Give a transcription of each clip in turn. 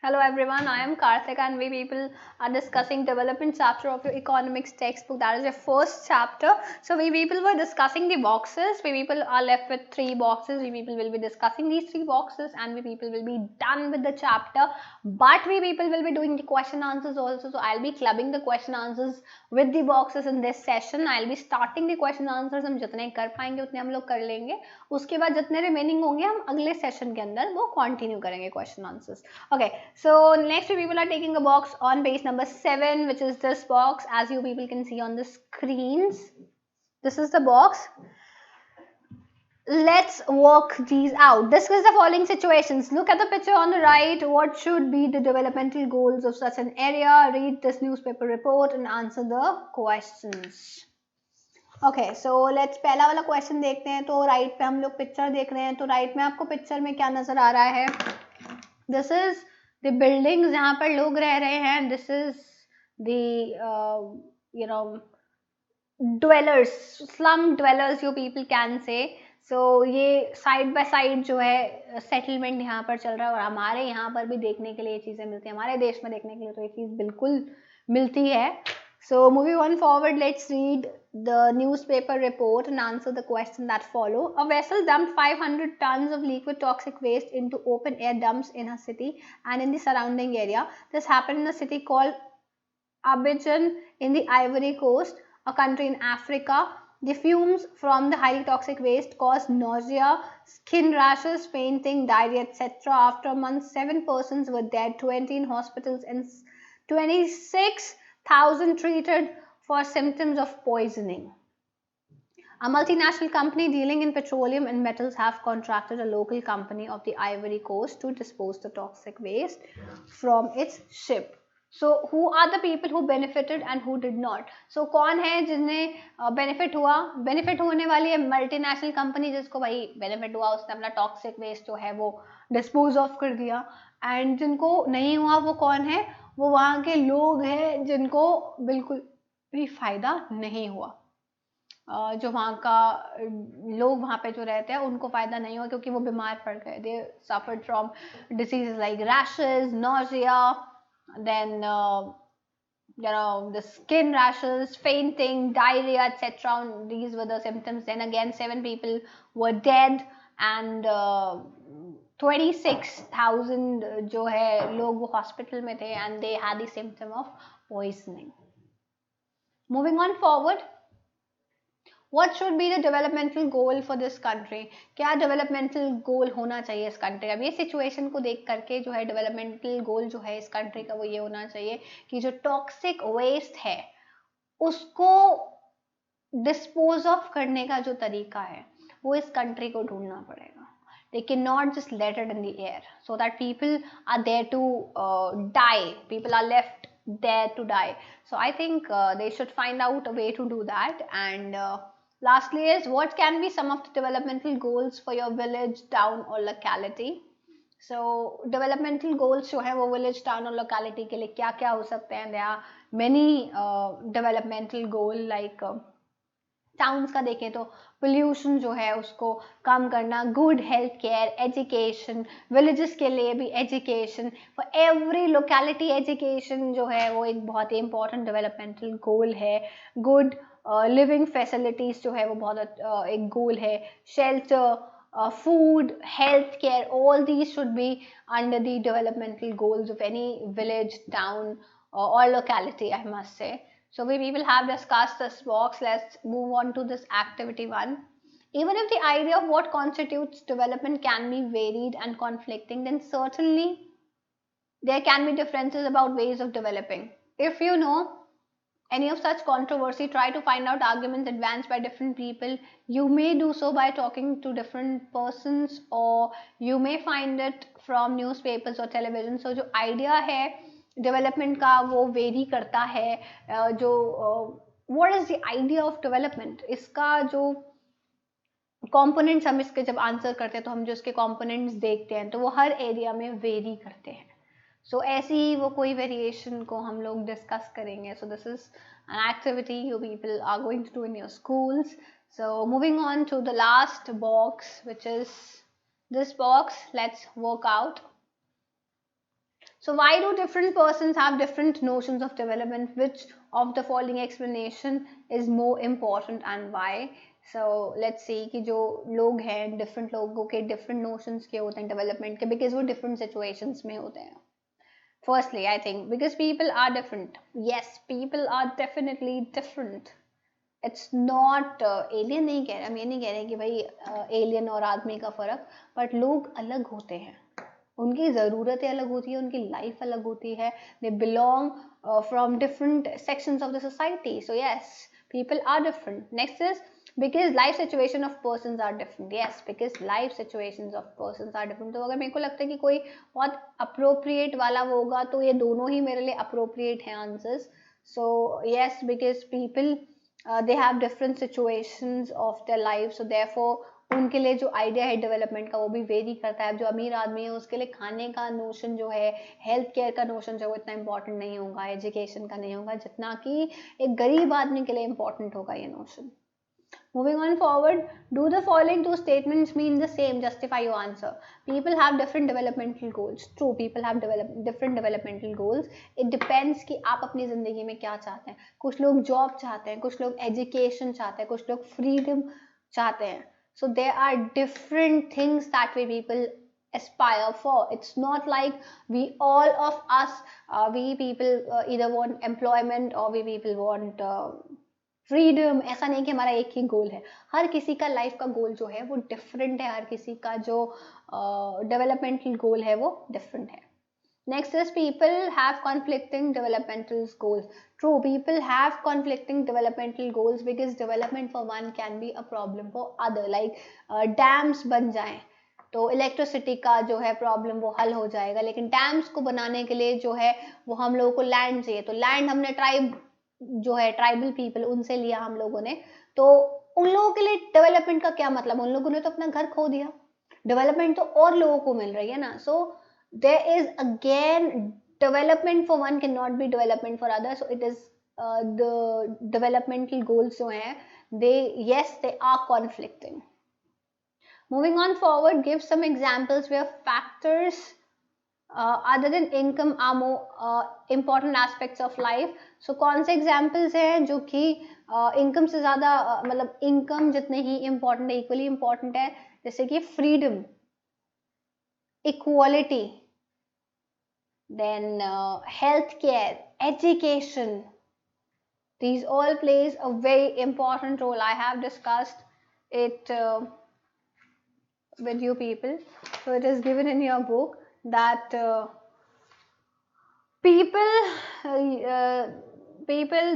Hello everyone, I am Karthik and we people are discussing development chapter of your economics textbook. That is your first chapter. So we people were discussing the boxes. We people are left with 3 boxes. We people will be discussing these 3 boxes and we people will be done with the chapter. But we people will be doing the question answers also. So I'll be clubbing the question answers with the boxes in this session. I'll be starting the question answers. हम जितने कर पाएंगे उतने हम लोग कर लेंगे. उसके बाद जितने रिमेनिंग होंगे हम अगले सेशन के अंदर वो कंटिन्यू करेंगे question answers. Okay, so next people are taking a box on page number 7, which is this box, as you people can see on the screens. This is the box. Let's work these out. Discuss the following situations. Look at the picture on the right. What should be the developmental goals of such an area? Read this newspaper report and answer the questions. Okay, so let's पहला वाला question देखते हैं. तो right पे हम लोग picture देख रहे हैं. तो राइट में आपको पिक्चर में क्या नजर आ रहा है? दिस इज द बिल्डिंग्स जहाँ पर लोग रह रहे हैं. This is the you know dwellers, slum dwellers you people can say. So ये साइड बाय साइड जो है सेटलमेंट यहाँ पर चल रहा है और हमारे यहाँ पर भी देखने के लिए ये चीजें मिलती हैं. हमारे देश में देखने के लिए तो ये चीज बिल्कुल मिलती है. So moving on forward, let's read the newspaper report and answer the question that follow. A vessel dumped 500 tons of liquid toxic waste into open air dumps in a city and in the surrounding area. This happened in a city called Abidjan in the Ivory Coast, a country in Africa. The fumes from the highly toxic waste caused nausea, skin rashes, fainting, diarrhea, etc. After a month, 7 persons were dead, 20 in hospitals, and 26,000 treated for symptoms of poisoning. A multinational company dealing in petroleum and metals have contracted a local company of the Ivory Coast to dispose the toxic waste from its ship. So who are the people who benefited and who did not? So कौन है जिन्हें benefit हुआ? Benefit होने वाली है multinational company जिसको भाई benefit हुआ, उसने अपना टॉक्सिक वेस्ट जो है वो डिस्पोज ऑफ कर दिया. एंड जिनको नहीं हुआ वो कौन है? वो वहाँ के लोग हैं जिनको बिल्कुल भी फायदा नहीं हुआ. जो वहाँ का लोग वहाँ पे जो रहते हैं उनको फायदा नहीं हुआ क्योंकि वो बीमार पड़ गए. They suffered from diseases like rashes, nausea, then the skin rashes, fainting, diarrhea, etc. These were the symptoms. Then again 7 people were dead and 26,000 जो है लोग वो हॉस्पिटल में थे and they had the symptom of poisoning. Moving on forward, what should be the developmental goal for this country? क्या developmental goal होना चाहिए इस country का? अब ये situation को देख करके जो है developmental goal जो है इस country का वो ये होना चाहिए कि जो toxic waste है उसको dispose of करने का जो तरीका है वो इस country को ढूंढना पड़ेगा. They cannot just let it in the air so that people are there to die. People are left there to die. So I think they should find out a way to do that. And lastly is, what can be some of the developmental goals for your village, town or locality? So developmental goals जो है वो village, town और locality के लिए क्या क्या हो सकते हैं? There are many developmental goal like towns का देखें तो पोल्यूशन जो है उसको कम करना, good health care, education, villages के लिए भी education, for every locality education जो है वो एक बहुत ही इंपॉर्टेंट डेवलपमेंटल गोल है. गुड लिविंग फैसिलिटीज जो है वो बहुत एक गोल है. Shelter, food, healthcare, all these should be under the developmental goals of any village, town, or locality, I must say. So we will have discussed this box. Let's move on to this activity 1. Even if the idea of what constitutes development can be varied and conflicting, then certainly there can be differences about ways of developing. If you know any of such controversy, try to find out arguments advanced by different people. You may do so by talking to different persons or you may find it from newspapers or television. So जो idea है development का वो very करता है. जो what is the idea of development, इसका जो components हम इसके जब आंसर करते हैं तो हम जो इसके कंपोनेंट्स देखते हैं तो वो हर एरिया में वेरी करते हैं. सो ऐसी ही वो कोई वेरिएशन को हम लोग डिस्कस करेंगे. So this is an activity you people are going to do in your schools. So moving on to the last box, which is this box. Let's work out. So why do different persons have different notions of development? Which of the following explanation is more important and why? So let's see कि जो लोग हैं different लोगों के different notions के होते हैं development के, because वो different situations में होते हैं. Firstly, I think because people are different. Yes, people are definitely different. It's not alien नहीं कह रहे, हम ये नहीं कह रहे कि भाई alien और आदमी का फर्क, but लोग अलग होते हैं, उनकी ज़रूरतें अलग होती है, उनकी लाइफ अलग होती है. They belong from different sections of the society. So yes, people are different. Next is because life situation of persons are different. Yes, because life situations of persons are different. तो अगर मेरे को लगता है कि कोई बहुत appropriate वाला होगा तो ये दोनों ही मेरे लिए appropriate हैं answers. So yes, because people they have different situations of their life, so therefore उनके लिए जो आइडिया है डेवलपमेंट का वो भी वेरी करता है. जो अमीर आदमी है उसके लिए खाने का नोशन जो है, हेल्थ केयर का नोशन जो है, इतना इंपॉर्टेंट नहीं होगा, एजुकेशन का नहीं होगा जितना कि एक गरीब आदमी के लिए इंपॉर्टेंट होगा ये notion. Moving on forward, do the following two statements mean the same? Justify your answer. People have different developmental goals. True, people have different developmental goals. It depends कि आप अपनी ज़िंदगी में क्या चाहते हैं. कुछ लोग जॉब चाहते हैं, कुछ लोग एजुकेशन चाहते हैं, कुछ लोग फ्रीडम चाहते हैं. So there are different things that we people aspire for. It's not like we all of us, we people either want employment or we people want freedom. ऐसा नहीं कि हमारा एक ही गोल है. हर किसी का लाइफ का गोल जो है वो डिफरेंट है. हर किसी का जो डेवलपमेंटल गोल है वो डिफरेंट है. Next is people have conflicting developmental goals. True, people have conflicting developmental goals because development for one can be a problem for other. Like dams बन जाएं तो इलेक्ट्रिसिटी का जो है प्रॉब्लम वो हल हो जाएगा, लेकिन डैम्स को बनाने के लिए जो है वो हम लोगों को लैंड चाहिए. तो लैंड हमने ट्राइब जो है ट्राइबल पीपल उनसे लिया हम लोगों ने, तो उन लोगों के लिए डेवलपमेंट का क्या मतलब? उन लोगों ने तो अपना घर खो दिया. डेवलपमेंट तो और लोगों को मिल रही है ना. सो there is again development for one cannot be development for others. So it is the developmental goals जो हैं they are conflicting. Moving on forward, give some examples where factors other than income are more important aspects of life. So कौन से examples हैं जो कि income से ज़्यादा मतलब income जितने ही important है, equally important है, जैसे कि freedom, equality, then healthcare, education. These all plays a very important role. I have discussed it with you people. So it is given in your book that people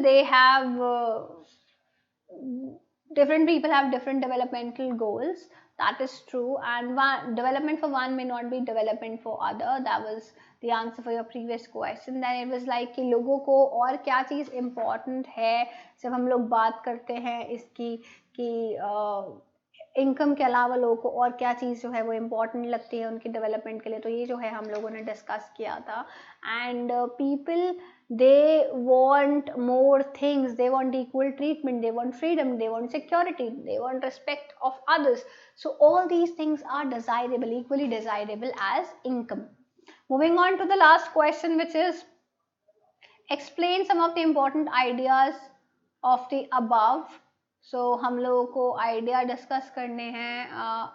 they have different people have different developmental goals. That is true, and one development for one may not be development for other. That was the answer for your previous question. Then it was like कि लोगों को और क्या चीज़ important है. जब हम लोग बात करते हैं इसकी कि इनकम के अलावा लोगों को और क्या चीज़ जो है वो इम्पॉर्टेंट लगती है उनकी डेवलपमेंट के लिए, तो ये जो है हम लोगों ने डिस्कस किया था. And people they want more things, they want equal treatment, they want freedom, they want security, they want respect of others. So all these things are desirable, equally desirable as income. Moving on to the last question, which is explain some of the important ideas of the above. So हम लोगों को idea discuss करने हैं.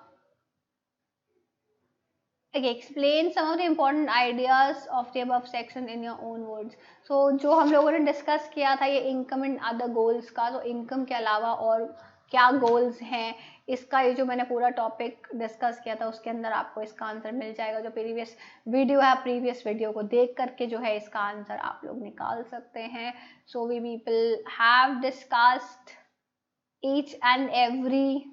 Okay, explain some of the important ideas of the above section in your own words. So जो हम लोगों ने discuss किया था ये इनकम एंड अदर गोल्स का, तो इनकम के अलावा और क्या गोल्स हैं इसका ये जो मैंने पूरा टॉपिक डिस्कस किया था उसके अंदर आपको इसका आंसर मिल जाएगा. जो प्रीवियस वीडियो है, प्रीवियस वीडियो को देख करके जो है इसका आंसर आप लोग निकाल सकते हैं. So we people have discussed each and every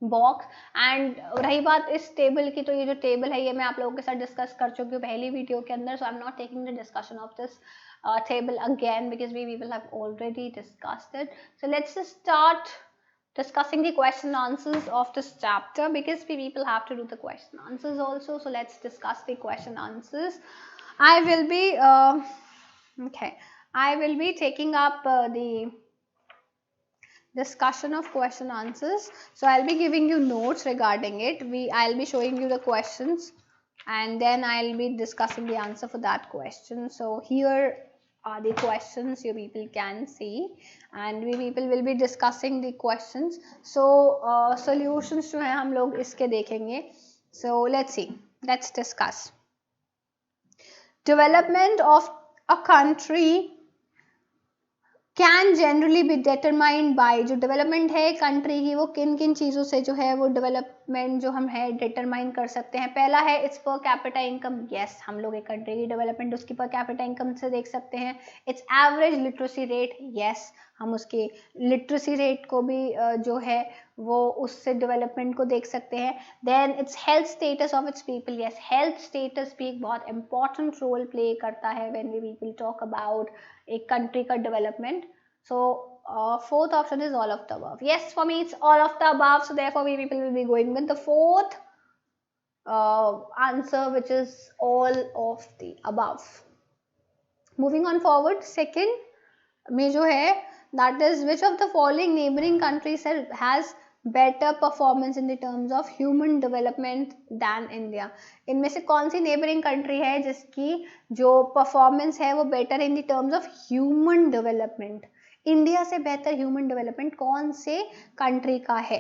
box. And रही बात इस टेबल की, तो ये जो टेबल है ये मैं आप लोगों के साथ डिस्कस कर चुकी हूँ पहली वीडियो के अंदर. So I am not taking the discussion off this table again because we will have already discussed it. So let's just start discussing the question answers of this chapter because we people have to do the question answers also. So let's discuss the question answers. I will be taking up the discussion of question answers. So I'll be giving you notes regarding it. I'll be showing you the questions and then I'll be discussing the answer for that question. So here are the questions you people can see, and we people will be discussing the questions. So solutions जो है हम लोग इसके देखेंगे. So let's see, let's discuss. Development of a country can generally be determined by, जो development है country की वो किन किन चीज़ों से जो है वो डेवलपमेंट जो हम है डिटरमाइन कर सकते हैं. पहला है इट्स पर कैपिटा इनकम. यस, हम लोग एक कंट्री की डेवलपमेंट उसकी पर कैपिटा इनकम से देख सकते हैं. It's average literacy rate. Yes, हम उसके लिटरेसी रेट को भी जो है वो उससे डेवलपमेंट को देख सकते हैं. Then its health status of its people. Yes, health status भी एक बहुत इंपॉर्टेंट रोल प्ले करता है when we people talk about एक कंट्री का development. So fourth option is all of the above. Yes, for me it's all of the above, so therefore we people will be going with the fourth answer, which is all of the above. Moving on forward, second में जो है that is which of the following neighboring countries has better performance in the terms of human development than India. इनमें से कौन सी neighboring country है जिसकी जो performance है वो better in the terms of human development. India से बेहतर ह्यूमन डेवलपमेंट कौन से कंट्री का है?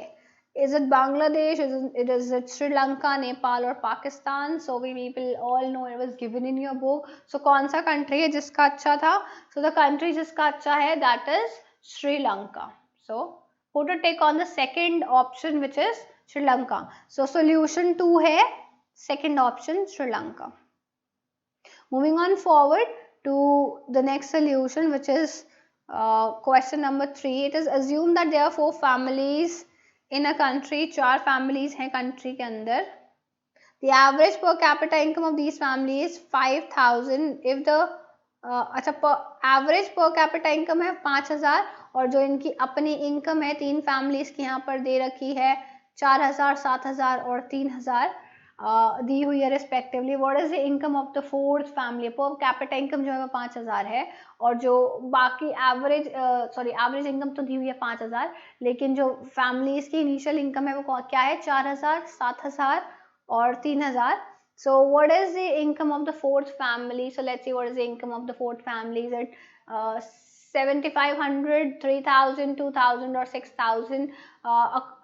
Is it Bangladesh? Is it Sri Lanka, Nepal और Pakistan? So we people all know it was given in your book. So कौन सा country है जिसका अच्छा था? So the country जिसका अच्छा है that is Sri Lanka. So put a tick on the second option, which is Sri Lanka. So solution 2 है second option, Sri Lanka. Moving on forward to the next solution, which is question number 3. It is assumed that there are 4 families in a country. 4 families हैं country के अंदर. The average per capita income of these families is 5,000. If the अच्छा average per capita income है 5,000, और जो इनकी अपनी income है 3 families की यहाँ पर दे रखी है 4,000, 7,000 और 3,000 दी हुई है respectively. What is the income of the fourth family? पर कैपिटा इनकम जो है वो 5,000 है, और जो बाकी एवरेज इनकम तो दी हुई है 5,000, लेकिन जो फैमिलीज की इनिशियल इनकम है वो क्या है? 4,000, 7,000 और 3,000. So what is the income of the fourth family? So let's see what is the income of the fourth family. Is it 7,500, 3,000, 2,000 or 6,000?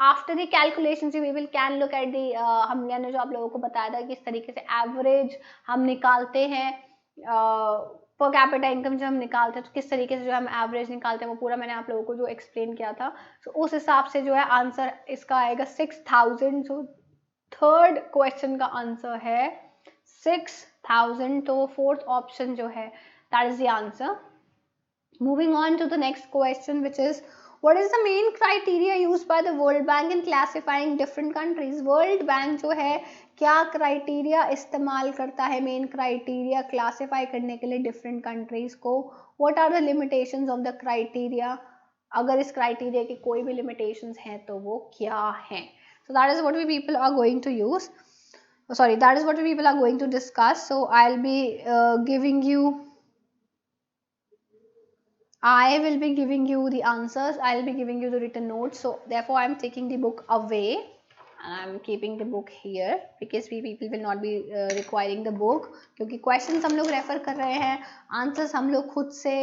After the calculations we will can look at the हमने जो आप लोगों को बताया था किस तरीके से एवरेज हम निकालते हैं पर कैपिटा इनकम जो हम निकालते हैं तो किस तरीके से जो हम एवरेज निकालते हैं वो पूरा मैंने आप लोगों को जो एक्सप्लेन किया था. तो उस हिसाब से जो है आंसर इसका आएगा 6,000. सो थर्ड क्वेश्चन का आंसर है 6,000. तो फोर्थ ऑप्शन जो है that is the answer. Moving on to the next question, which is what is the main criteria used by the World Bank in classifying different countries? World Bank जो है क्या criteria इस्तेमाल करता है, main criteria classify करने के लिए different countries को? What are the limitations of the criteria? अगर इस क्राइटेरिया की कोई भी limitations हैं तो वो क्या हैं? So that is what we people are going to use. That is what we people are going to discuss. So I'll be giving you I will be giving you the answers. I'll be giving you the written notes. So therefore I'm taking the book away and I'm keeping the book here because we people will not be requiring the book, क्योंकि questions हम लोग refer कर रहे हैं, answers हम लोग खुद से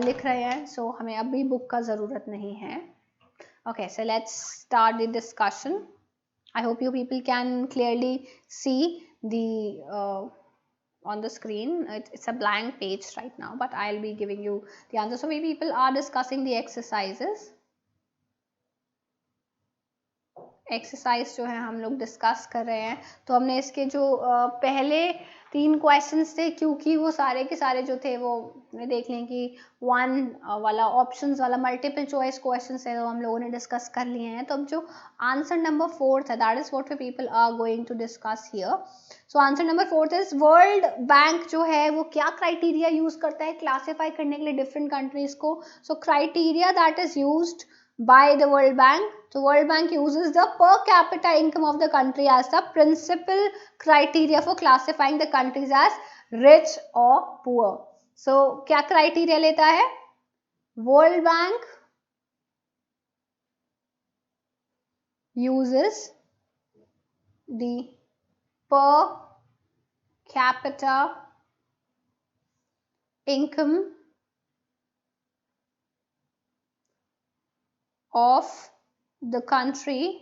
लिख रहे हैं. So हमें अभी book का ज़रूरत नहीं है. Okay, so let's start the discussion. I hope you people can clearly see the on the screen. It's a blank page right now, but I'll be giving you the answer. So we people are discussing the exercises. Exercise जो है हम लोग discuss कर रहे हैं. तो हमने इसके जो पहले 3 क्वेश्चंस थे, क्योंकि वो सारे के सारे जो थे वो देख लें कि 1 वाला ऑप्शंस वाला मल्टीपल चॉइस क्वेश्चंस है, तो हम लोगों ने डिस्कस कर लिए हैं. तो अब जो आंसर नंबर 4 है that is what we people are going to discuss here. So answer number 4 is World Bank जो है वो क्या क्राइटेरिया यूज करता है क्लासीफाई करने के लिए डिफरेंट कंट्रीज को? So criteria that is used by the World Bank. So World Bank uses the per capita income of the country as the principal criteria for classifying the countries as rich or poor. So क्या criteria लेता है? World Bank uses the per capita income of the country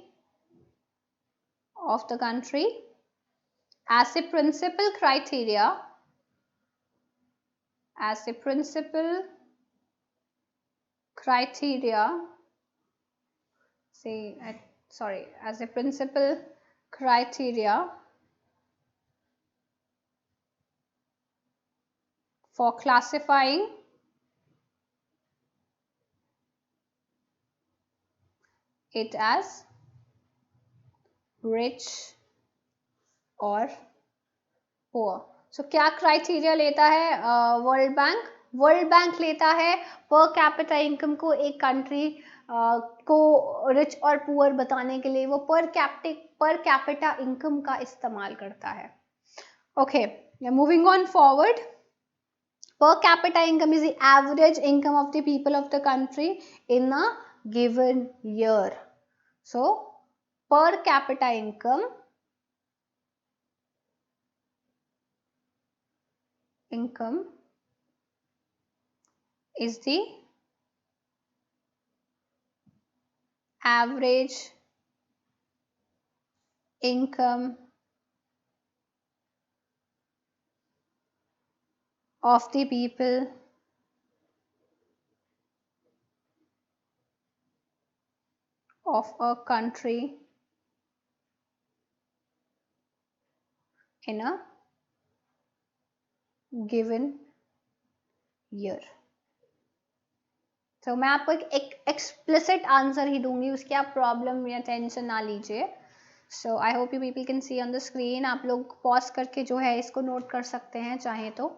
as a principal criteria as a principal criteria for classifying it as rich or poor. So क्या criteria लेता है world bank? World bank लेता है पर capita income को एक country को rich और पुअर बताने के लिए वो पर कैपिटा इनकम का इस्तेमाल करता है. Okay, moving on forward. Per capita income is the average income of the people of the country in a given year. So, per capita income is the average income of the people of a country in a given year. तो मैं आपको एक explicit answer ही दूंगी, उसकी आप problem या tension ना लीजिए. So I hope you people can see on the screen. आप लोग पॉज करके जो है इसको नोट कर सकते हैं चाहे तो.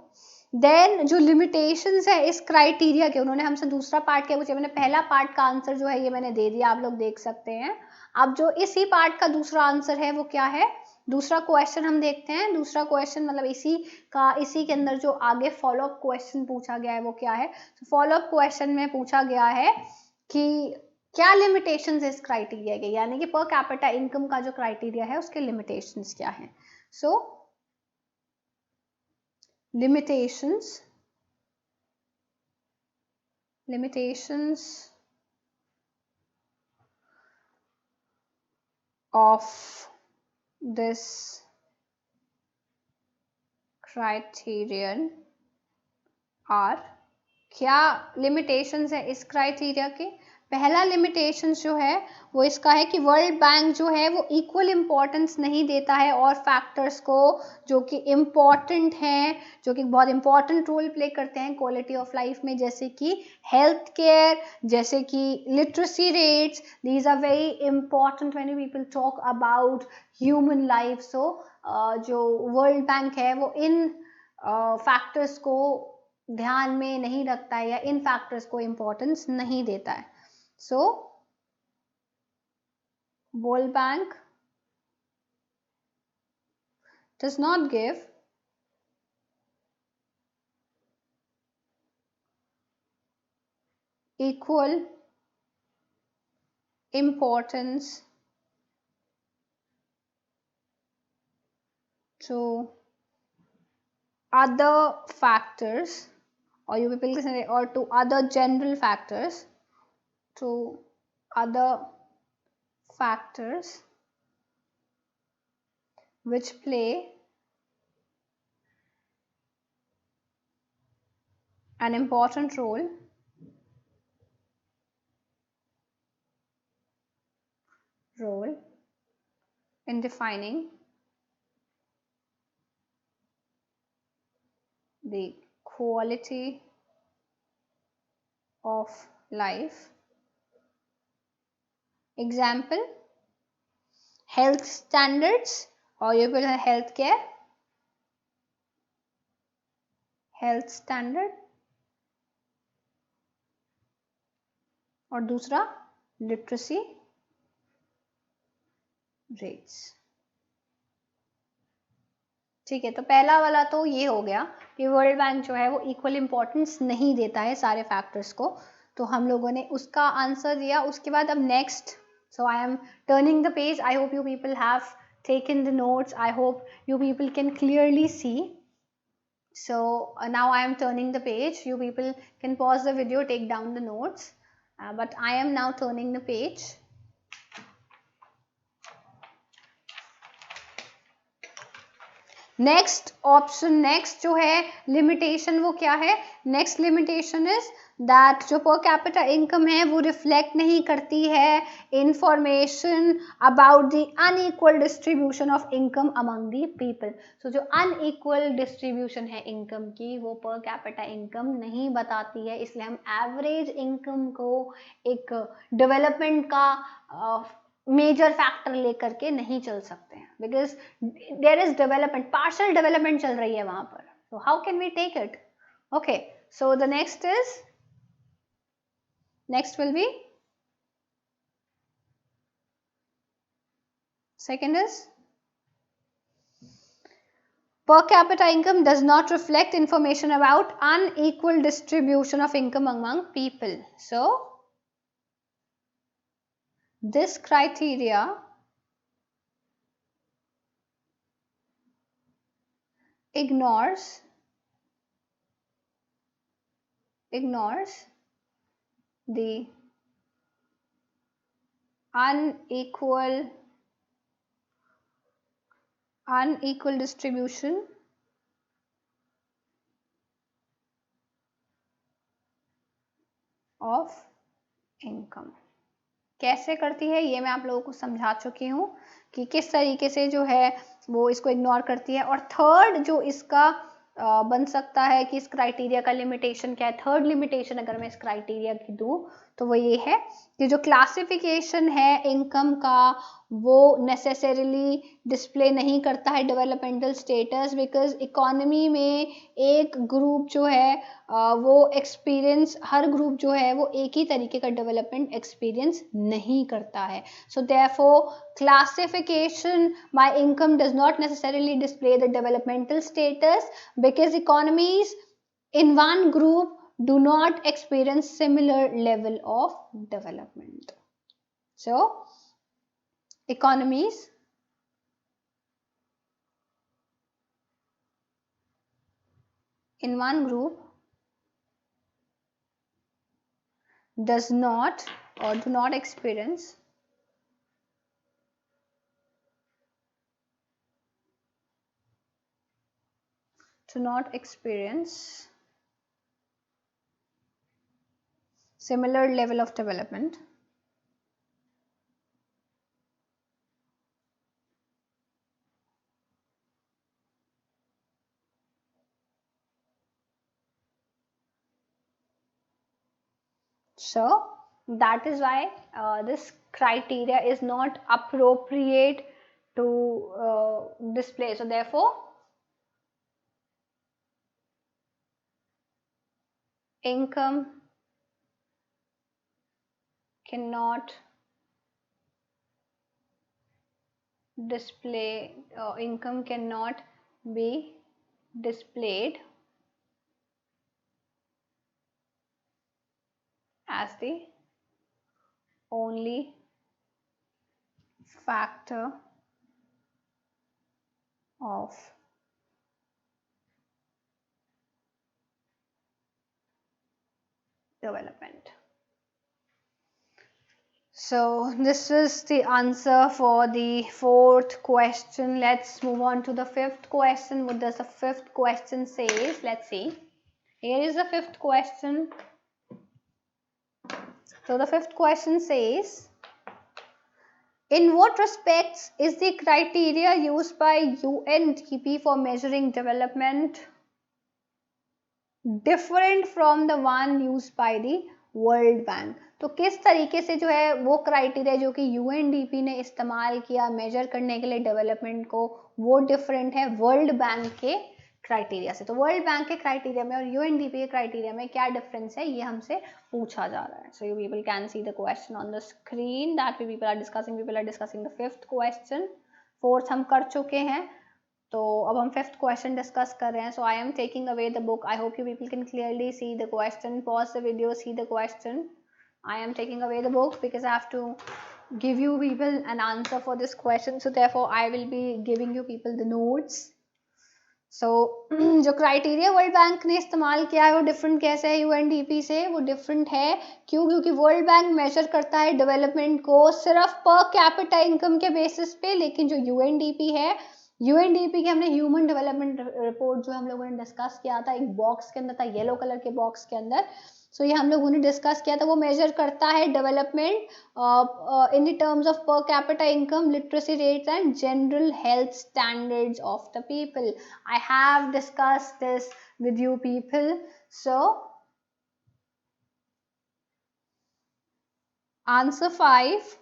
देन जो लिमिटेशंस है इस क्राइटेरिया के, उन्होंने हमसे दूसरा पार्ट क्या पूछा. मैंने पहला पार्ट का आंसर जो है ये मैंने दे दिया, आप लोग देख सकते हैं. अब जो इसी पार्ट का दूसरा आंसर है वो क्या है, दूसरा क्वेश्चन हम देखते हैं. दूसरा क्वेश्चन मतलब इसी के अंदर जो आगे फॉलो अप क्वेश्चन पूछा गया है वो क्या है. फॉलो अप क्वेश्चन में पूछा गया है कि क्या लिमिटेशंस इस क्राइटेरिया के, यानी कि पर कैपिटा इनकम का जो क्राइटेरिया है उसके लिमिटेशंस क्या है. सो limitations of this criterion are, क्या limitations है इस क्राइटेरिया के. पहला लिमिटेशन जो है वो इसका है कि वर्ल्ड बैंक जो है वो इक्वल इम्पोर्टेंस नहीं देता है और फैक्टर्स को जो कि इम्पॉर्टेंट हैं, जो कि बहुत इम्पॉर्टेंट रोल प्ले करते हैं क्वालिटी ऑफ लाइफ में, जैसे कि हेल्थ केयर, जैसे कि literacy rates. These are very important when people talk about human life. So जो वर्ल्ड बैंक है वो इन फैक्टर्स को ध्यान में नहीं रखता है या इन फैक्टर्स को इम्पोर्टेंस नहीं देता है. So, World Bank does not give equal importance to other factors, or you people can say, or to other general factors, to other factors which play an important role in defining the quality of life. Example, health standards, or you will have healthcare, health standard, और दूसरा literacy rates. ठीक है, तो पहला वाला तो ये हो गया कि वर्ल्ड बैंक जो है वो इक्वल इम्पोर्टेंस नहीं देता है सारे फैक्टर्स को, तो हम लोगों ने उसका आंसर दिया. उसके बाद अब next, so I am turning the page. I hope you people have taken the notes. I hope you people can clearly see. So now I am turning the page. You people can pause the video, take down the notes, but I am now turning the page. Next option, next जो है limitation वो क्या है? Next limitation is that जो पर capita income है वो reflect नहीं करती है information about the unequal distribution of income among the people. So जो अनइक्वल डिस्ट्रीब्यूशन है इनकम की वो पर कैपिटा इनकम नहीं बताती है, इसलिए हम एवरेज इनकम को एक डेवलपमेंट का मेजर फैक्टर लेकर के नहीं चल सकते हैं, because there is development, partial development चल रही है वहां पर. So how can we take it? Okay, so the next will be second is per capita income does not reflect information about unequal distribution of income among people. So this criteria ignores the unequal distribution of income. कैसे करती है ये मैं आप लोगों को समझा चुकी हूँ कि किस तरीके से जो है वो इसको इग्नोर करती है. और थर्ड जो इसका बन सकता है कि इस क्राइटेरिया का लिमिटेशन क्या है, थर्ड लिमिटेशन अगर मैं इस क्राइटेरिया की दूं तो वो ये है कि जो क्लासिफिकेशन है इनकम का वो नेसेसरीली डिस्प्ले नहीं करता है डेवलपमेंटल स्टेटस, बिकॉज इकोनॉमी में एक ग्रुप जो है वो एक्सपीरियंस, हर ग्रुप जो है वो एक ही तरीके का डेवलपमेंट एक्सपीरियंस नहीं करता है. So therefore classification bye income does not necessarily display the developmental status because economies in one group do not experience similar level of development. So economies in one group does not or do not experience similar level of development. So that is why this criteria is not appropriate to display. So therefore income cannot display, income cannot be displayed as the only factor of development. So this is the answer for the fourth question. Let's move on to the fifth question. What does the fifth question says? Let's see. Here is the fifth question. So the fifth question says, in what respects is the criteria used by UNDP for measuring development different from the one used by the world bank? तो किस तरीके से जो है वो criteria जो कि UNDP ने इस्तेमाल किया मेजर करने के लिए डेवलपमेंट को, वो डिफरेंट है वर्ल्ड बैंक के क्राइटेरिया से. तो वर्ल्ड बैंक के क्राइटेरिया में और यूएनडीपी के क्राइटेरिया में क्या डिफरेंस है ये हमसे पूछा जा रहा है. So you people can see the question on the screen that we people are discussing the fifth question. Fourth हम कर चुके हैं, तो अब हम फिफ्थ क्वेश्चन डिस्कस कर रहे हैं. So I am taking away the book. I hope you people can clearly see the question. Pause the video, see the question. I am taking away the book because I have to give you people an answer for this question, so therefore I will be giving you people the notes. So जो criteria world bank ने इस्तेमाल किया है वो different कैसे है UNDP से, वो डिफरेंट है क्यों, क्योंकि वर्ल्ड बैंक मेजर करता है डेवलपमेंट को सिर्फ पर कैपिटा इनकम के बेसिस पे, लेकिन जो यूएनडीपी है, यूएनडीपी की हमने ह्यूमन डेवलपमेंट रिपोर्ट जो हम लोगों ने डिस्कस किया था, एक बॉक्स के अंदर था, येलो कलर के बॉक्स के अंदर, सो ये हम लोगों ने डिस्कस किया था, वो मेजर करता है development in the terms of पर capita income, literacy rates and general health standards of the people. I have discussed this with you people. So answer 5.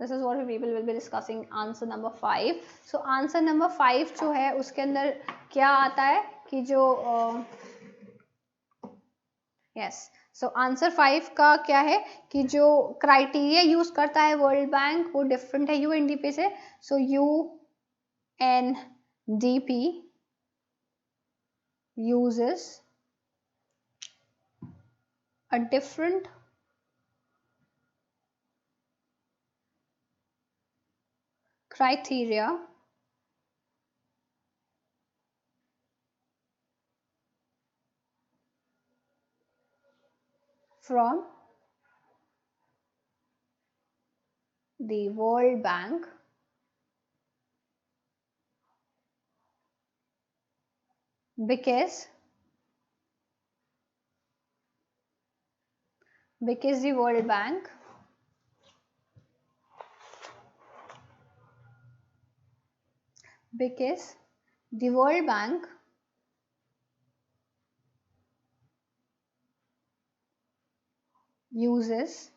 This is what we people will be discussing. Answer number 5. So answer number 5 जो है उसके अंदर क्या आता है कि जो yes. So answer 5 का क्या है कि जो क्राइटेरिया यूज करता है वर्ल्ड बैंक वो डिफरेंट है यूएनडीपी से. So UNDP uses a different criteria from the World Bank because the World Bank uses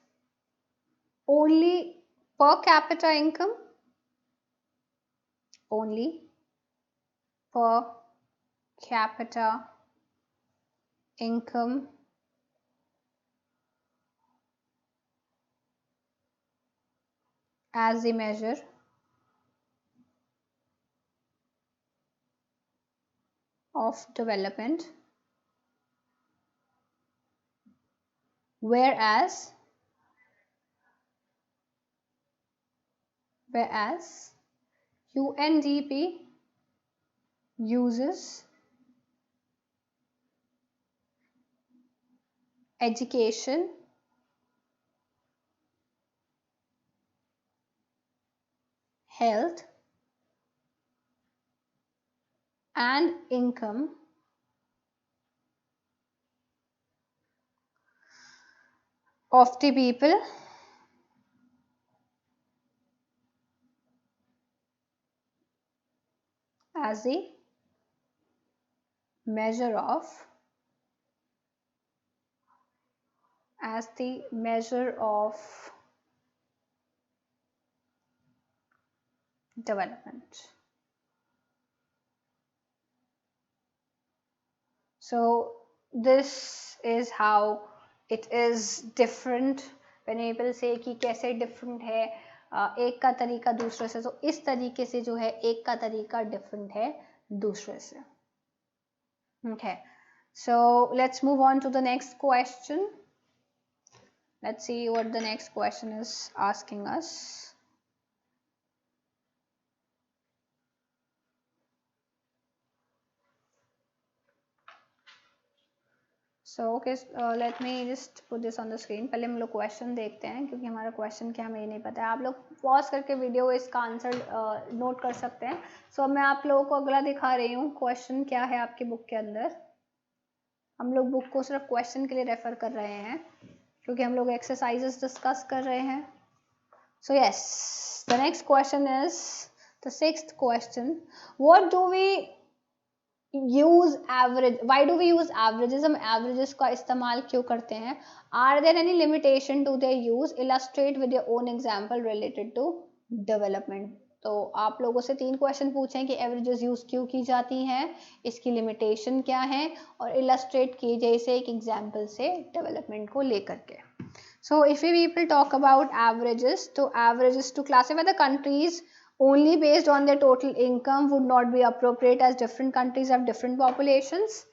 only per capita income, only per capita income as a measure of development, whereas UNDP uses education, health and income of the people as a measure of development. So this is how it is different. when people say कि कैसे different है एक का तरीका दूसरे से, तो इस तरीके से जो है एक का तरीका different है दूसरे से. Okay, so let's move on to the next question. Let's see what the next question is asking us. So okay, let me just put this on the screen. पहले हम लोग क्वेश्चन देखते हैं क्योंकि हमारा क्वेश्चन क्या हमें ये नहीं पता है. आप लोग पॉज करके वीडियो इसका आंसर नोट कर सकते हैं. सो मैं आप लोगों को अगला दिखा रही हूँ क्वेश्चन क्या है आपकी बुक के अंदर. हम लोग बुक को सिर्फ क्वेश्चन के लिए रेफर कर रहे हैं क्योंकि हम लोग एक्सरसाइजेस डिस्कस कर रहे हैं. So yes, the next question is the 6th question. What do we use average, why do we use averages, हम एवरेजेस का इस्तेमाल क्यों करते हैं. Are there any limitation to their use, illustrate with your own example related to development. तो आप लोगों से 3 क्वेश्चन पूछे कि एवरेजेस यूज क्यों की जाती हैं, इसकी लिमिटेशन क्या है, और इलस्ट्रेट कीजिए इसे एक एग्जांपल से डेवलपमेंट को लेकर के. So if we people talk about averages, तो averages to classify the countries only based on their total income would not be appropriate as different countries have different populations.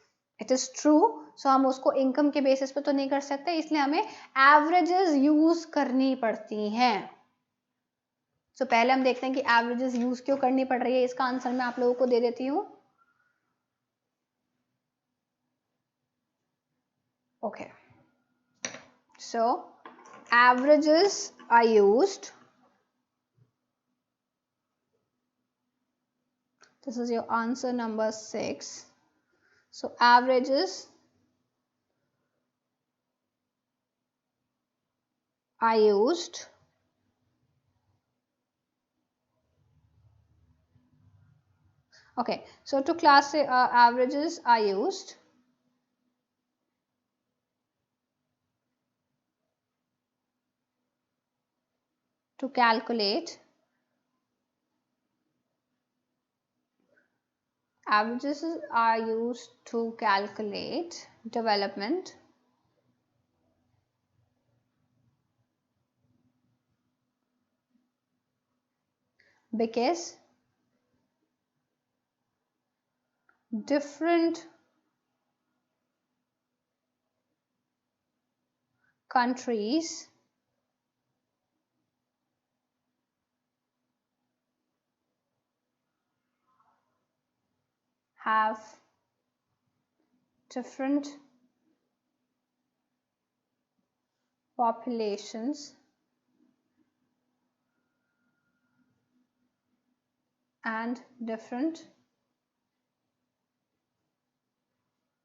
It is true, so हम उसको income के basis पे तो नहीं कर सकते, इसलिए हमें एवरेजेस यूज करनी पड़ती हैं। सो पहले हम देखते हैं कि एवरेजेस यूज क्यों करनी पड़ रही है। इसका आंसर मैं आप लोगों को दे देती हूँ। Okay, so averages are used, this is your answer number 6. So averages are used okay, so to class averages are used to calculate averages are used to calculate development because different countries have different populations and different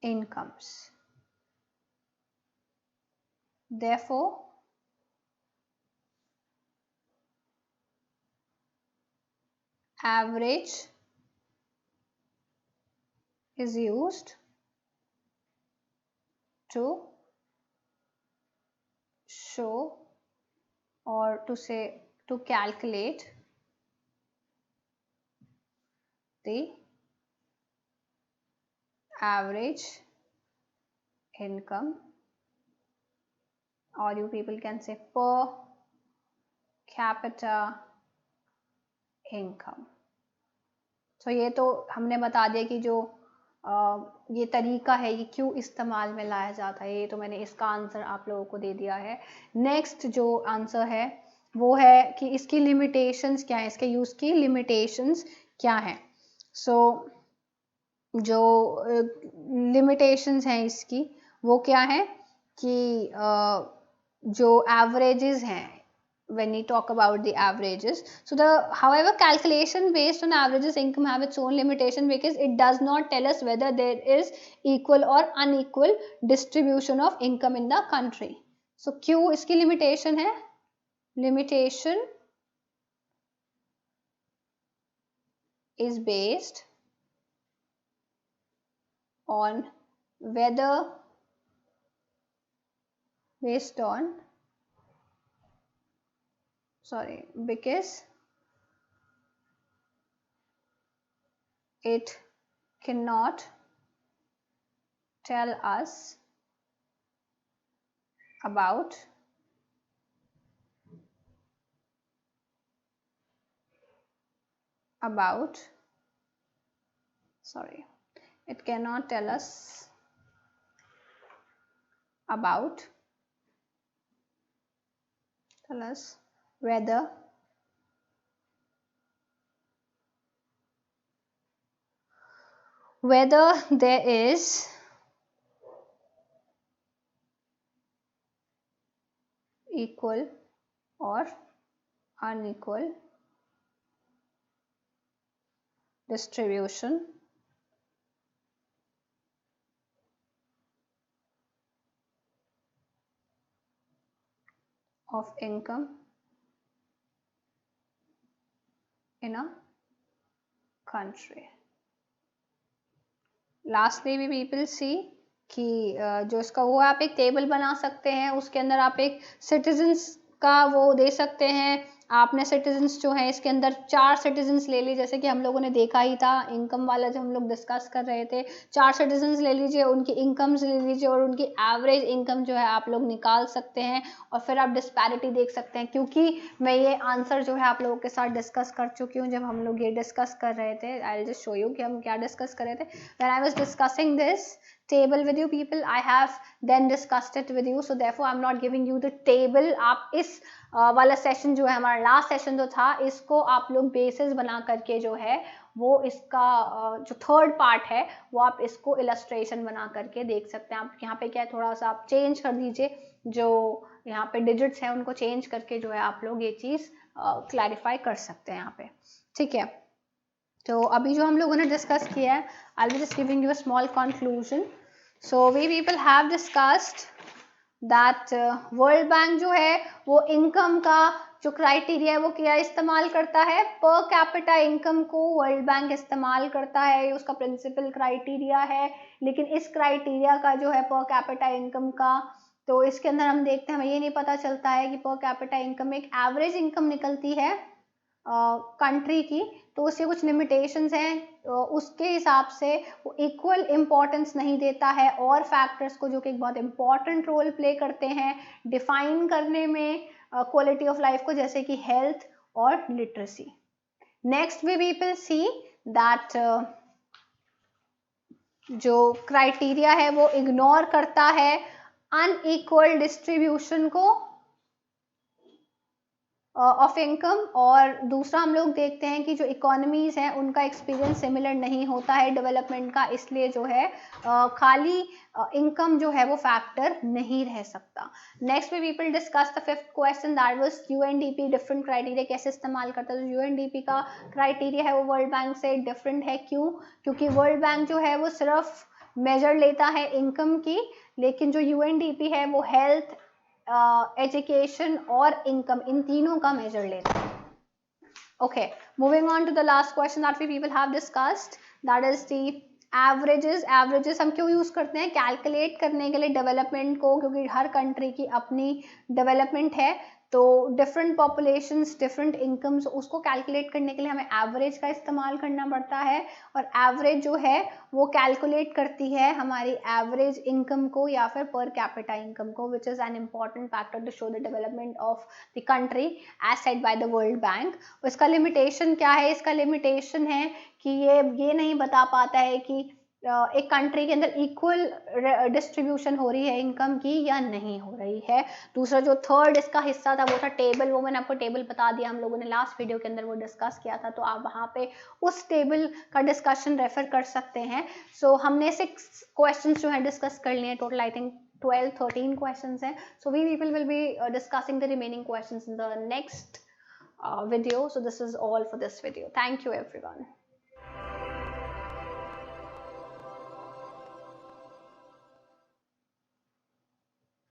incomes. Therefore, average is used to show or to say to calculate the average income, or you people can say per capita income. तो ये तो हमने बता दिया कि जो ये तरीका है ये क्यों इस्तेमाल में लाया जाता है, ये तो मैंने इसका आंसर आप लोगों को दे दिया है। नेक्स्ट जो आंसर है वो है कि इसकी लिमिटेशंस क्या है, इसके यूज़ की लिमिटेशंस क्या है। सो जो लिमिटेशंस हैं इसकी वो क्या है कि जो एवरेजेस हैं, when we talk about the averages, so the however calculation based on averages income have its own limitation because it does not tell us whether there is equal or unequal distribution of income in the country. So क्यों इसकी limitation है, limitation is based on whether because it cannot tell us about it cannot tell us about whether there is equal or unequal distribution of income in a country. Lastly we people see कि जो इसका वो आप एक table बना सकते हैं, उसके अंदर आप एक सिटीजन्स का वो दे सकते हैं। आपने सिटीजन्स जो है इसके अंदर 4 सिटीजन्स ले ली, जैसे कि हम लोगों ने देखा ही था इनकम वाला जब हम लोग डिस्कस कर रहे थे। 4 सिटीजन्स ले लीजिए, उनकी इनकम्स ले लीजिए और उनकी एवरेज इनकम जो है आप लोग निकाल सकते हैं और फिर आप डिस्पैरिटी देख सकते हैं। क्योंकि मैं ये आंसर जो है आप लोगों के साथ डिस्कस कर चुकी हूँ जब हम लोग ये डिस्कस कर रहे थे। आई विल जस्ट शो यू कि हम क्या डिस्कस कर रहे थे। When I was discussing this table with you people. I have then discussed it with you, so therefore I'm not giving you the table. आप इस वाला सेशन जो है हमारा लास्ट सेशन जो था, इसको आप लोग बेसिस बना करके जो है वो इसका जो थर्ड पार्ट है वो आप इसको इलस्ट्रेशन बना करके देख सकते हैं. आप यहाँ पे क्या है थोड़ा सा आप चेंज कर दीजिए, जो यहाँ पे डिजिट्स हैं उनको चेंज करके जो है आप लोग ये चीज़ क्लैरिफाई कर सकते हैं यहाँ पे. ठीक है, तो अभी जो हम लोगों ने डिस्कस किया है, I will just giving you a small conclusion. So we people have discussed that World Bank जो है वो इनकम का जो क्राइटेरिया है वो क्या इस्तेमाल करता है, पर कैपिटा इनकम को वर्ल्ड बैंक इस्तेमाल करता है, उसका प्रिंसिपल क्राइटेरिया है. लेकिन इस क्राइटेरिया का जो है पर कैपिटा इनकम का, तो इसके अंदर हम देखते हैं हमें ये नहीं पता चलता है कि पर कैपिटा इनकम एक एवरेज इनकम निकलती है कंट्री की, तो उसके कुछ लिमिटेशंस हैं, उसके हिसाब से वो इक्वल इम्पोर्टेंस नहीं देता है और फैक्टर्स को जो कि एक बहुत इंपॉर्टेंट रोल प्ले करते हैं डिफाइन करने में क्वालिटी ऑफ लाइफ को, जैसे कि हेल्थ और literacy. Next we people see that जो क्राइटेरिया है वो इग्नोर करता है अनइक्वल डिस्ट्रीब्यूशन को ऑफ इनकम, और दूसरा हम लोग देखते हैं कि जो इकोनॉमीज हैं उनका एक्सपीरियंस सिमिलर नहीं होता है डेवलपमेंट का, इसलिए जो है खाली इनकम जो है वो फैक्टर नहीं रह सकता. Next we people discuss the fifth question, that was UNDP different criteria कैसे इस्तेमाल करता है. यूएनडीपी का क्राइटेरिया है वो वर्ल्ड बैंक से डिफरेंट है. क्यों? क्योंकि वर्ल्ड बैंक जो है वो सिर्फ मेजर लेता है इनकम की, लेकिन जो यूएनडीपी है वो हेल्थ, एजुकेशन और इनकम, इन तीनों का मेजर लेता है. Okay, moving on to the last question that we people have discussed, that is the averages. Averages हम क्यों यूज करते हैं? कैलकुलेट करने के लिए डेवलपमेंट को, क्योंकि हर कंट्री की अपनी डेवलपमेंट है, तो डिफरेंट पॉपुलेशंस डिफरेंट इनकम्स, उसको कैलकुलेट करने के लिए हमें एवरेज का इस्तेमाल करना पड़ता है. और एवरेज जो है वो कैलकुलेट करती है हमारी एवरेज इनकम को या फिर पर कैपिटा इनकम को, which is an important factor to show the development of the country as set by the World Bank. इसका लिमिटेशन क्या है? इसका लिमिटेशन है कि ये नहीं बता पाता है कि एक कंट्री के अंदर इक्वल डिस्ट्रीब्यूशन हो रही है इनकम की या नहीं हो रही है. दूसरा जो थर्ड इसका हिस्सा था वो था टेबल, वो मैंने आपको टेबल बता दिया, हम लोगों ने लास्ट वीडियो के अंदर वो डिस्कस किया था, तो आप वहाँ पे उस टेबल का डिस्कशन रेफर कर सकते हैं. सो हमने 6 क्वेश्चन जो है डिस्कस कर लिए, टोटल आई थिंक 12-13 क्वेश्चंस हैं. So we people will be discussing the remaining questions in the next video. So this is all for this video. Thank you everyone.